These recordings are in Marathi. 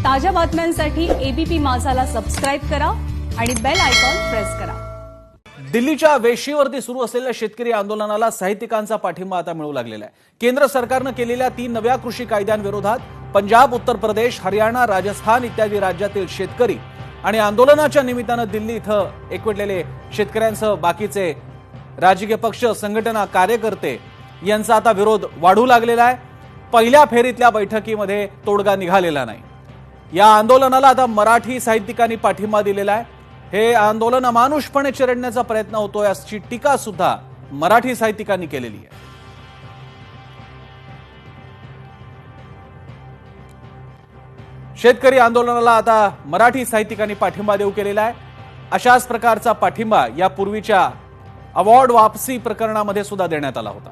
ताज्या बातम्यांसाठी एबीपी माझाला सबस्क्राइब करा आणि बेल आयकॉन प्रेस करा। दिल्लीच्या वेशीवरती सुरू असलेल्या शेतकरी आंदोलनाला साहित्यिकांचा पाठिंबा आता मिळू लागलेला आहे। केंद्र सरकारने केलेल्या 3 नव्या कृषी कायद्यांविरोधात पंजाब, उत्तर प्रदेश, हरियाणा, राजस्थान इत्यादी राज्यातील शेतकरी आणि आंदोलनाच्या निमित्ताने दिल्ली इथं एकवटलेले शेतकऱ्यांसह बाकीचे राजकीय पक्ष, संघटना, कार्यकर्ते यांचा आता विरोध वाढू लागलेला आहे। पहिल्या फेरीतल्या बैठकीमध्ये तोडगा निघालेला नाही। या आंदोलनाला आता मराठी साहित्यिकांनी पाठिंबा दिलेला आहे। हे आंदोलन अमानुषपणे चिरडण्याचा प्रयत्न होतोय अशी टीका सुद्धा मराठी साहित्यिकांनी केलेली आहे। शेतकरी आंदोलनाला आता मराठी साहित्यिकांनी पाठिंबा देऊ केलेला आहे। अशाच प्रकारचा पाठिंबा यापूर्वीच्या अवॉर्ड वापसी प्रकरणामध्ये सुद्धा देण्यात आला होता।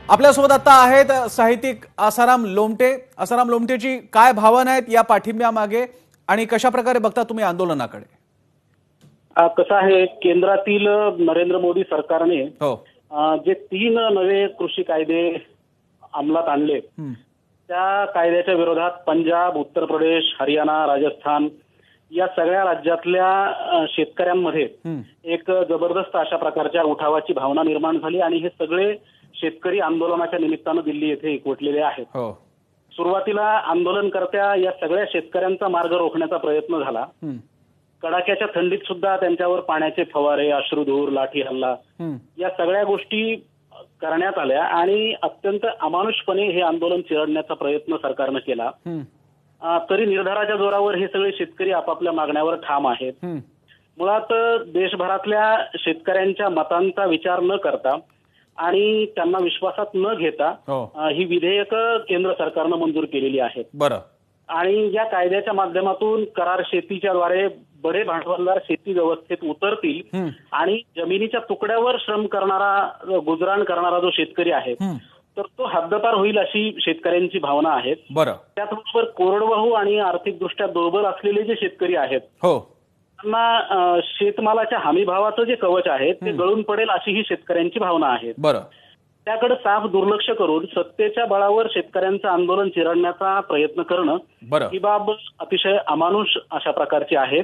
आपल्यासोबत आता आहेत साहित्यिक आसाराम लोमटे। आसाराम लोमटेची काय भावना आहेत या पाठिंब्यामागे आणि कशा प्रकारे बघता तुम्ही आंदोलनाकडे? कसं आहे, केंद्रातील नरेंद्र मोदी सरकारने जे 3 नवे कृषी कायदे अंमलात आणले त्या कायद्याच्या विरोधात पंजाब, उत्तर प्रदेश, हरियाणा, राजस्थान या सगळ्या राज्यातल्या शेतकऱ्यांमध्ये एक जबरदस्त अशा प्रकारच्या उठावाची भावना निर्माण झाली आणि हे सगळे शेतकरी आंदोलनाच्या निमित्तानं दिल्ली येथे एकवटलेले आहेत। सुरुवातीला आंदोलनकर्त्या या सगळ्या शेतकऱ्यांचा मार्ग रोखण्याचा प्रयत्न झाला। कडाक्याच्या थंडीत सुद्धा त्यांच्यावर पाण्याचे फवारे, अश्रुधूर, लाठी हल्ला या सगळ्या गोष्टी करण्यात आल्या आणि अत्यंत अमानुषपणे हे आंदोलन चिरडण्याचा प्रयत्न सरकारनं केला। तरी निर्धाराच्या जोरावर हे सगळे शेतकरी आपापल्या मागण्यावर ठाम आहेत। मुळात देशभरातल्या शेतकऱ्यांच्या मतांचा विचार न करता आणि त्यांना विश्वासात न घेता ही विधेयकं केंद्र सरकारनं मंजूर केलेली आहेत। बरं। आणि या कायद्याच्या माध्यमातून करार शेतीच्या द्वारे बडे भांडवलदार शेती व्यवस्थेत उतरतील आणि जमिनीच्या तुकड्यावर श्रम करणारा, गुजराण करणारा जो शेतकरी आहे तर तो हद्दपार होईल अशी शेतकऱ्यांची भावना आहे। त्याचबरोबर कोरडवाहू आणि आर्थिकदृष्ट्या दुर्बल असलेले जे शेतकरी आहेत त्यांना शेतमालाच्या हमीभावाचं जे कवच आहे ते गळून पडेल अशी ही शेतकऱ्यांची भावना आहे। त्याकडे साफ दुर्लक्ष करून सत्तेच्या बळावर शेतकऱ्यांचं आंदोलन चिरडण्याचा प्रयत्न करणं ही बाब अतिशय अमानुष अशा प्रकारची आहे।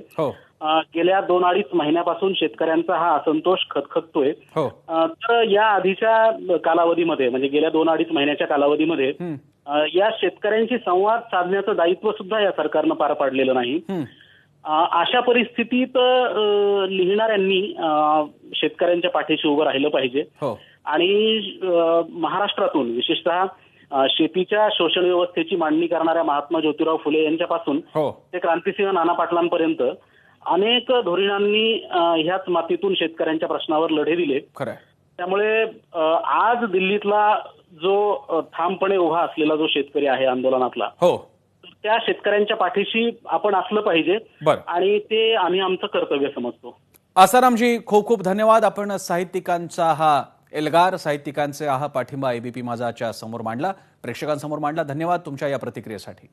गेल्या 2-2.5 महिन्यापासून शेतकऱ्यांचा हा असंतोष खदखदतोय। तर या आधीच्या कालावधीमध्ये म्हणजे गेल्या 2-2.5 महिन्याच्या कालावधीमध्ये या शेतकऱ्यांशी संवाद साधण्याचं दायित्व सुद्धा या सरकारनं पार पाडलेलं नाही। अशा परिस्थितीत लिहिणाऱ्यांनी शेतकऱ्यांच्या पाठीशी उभं राहिलं पाहिजे आणि महाराष्ट्रातून विशेषतः शेतीच्या शोषण व्यवस्थेची मांडणी करणाऱ्या महात्मा ज्योतिराव फुले यांच्यापासून ते क्रांतिसिंह नाना पाटलांपर्यंत अनेक धोरणांनी ह्याच मातीतून शेतकऱ्यांच्या प्रश्नावर लढे दिले। त्यामुळे आज दिल्लीतला जो ठामपणे उभा असलेला जो शेतकरी आहे आंदोलनातला त्या शेतकऱ्यांच्या पाठीशी आपण असलं पाहिजे आणि ते आम्ही आमचं कर्तव्य समजतो। आसारामजी, खूप खूप धन्यवाद। आपण साहित्यिकांचा हा एल्गार, साहित्यिकांचे हा पाठिंबा एबीपी माझाच्या समोर मांडला, प्रेक्षकांसमोर मांडला। धन्यवाद तुमच्या या प्रतिक्रियेसाठी।